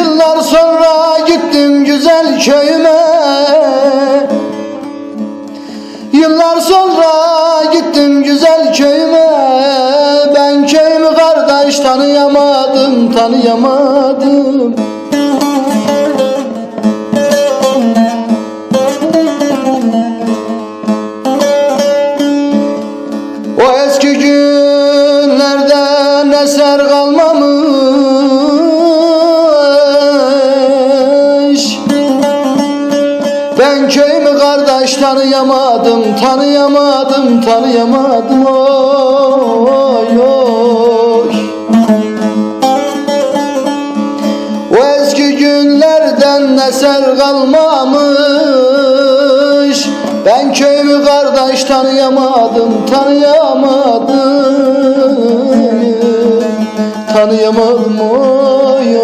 Yıllar sonra gittim güzel köyüme. Yıllar sonra gittim güzel köyüme. Ben köyümü kardeş tanıyamadım, tanıyamadım. O eski günlerden eser kalmamış. Ben köyümü kardeş tanıyamadım, tanıyamadım, tanıyamadım. Oy oy. O eski günlerden eser kalmamış. Ben köyümü kardeş tanıyamadım, tanıyamadım, tanıyamadım. Oy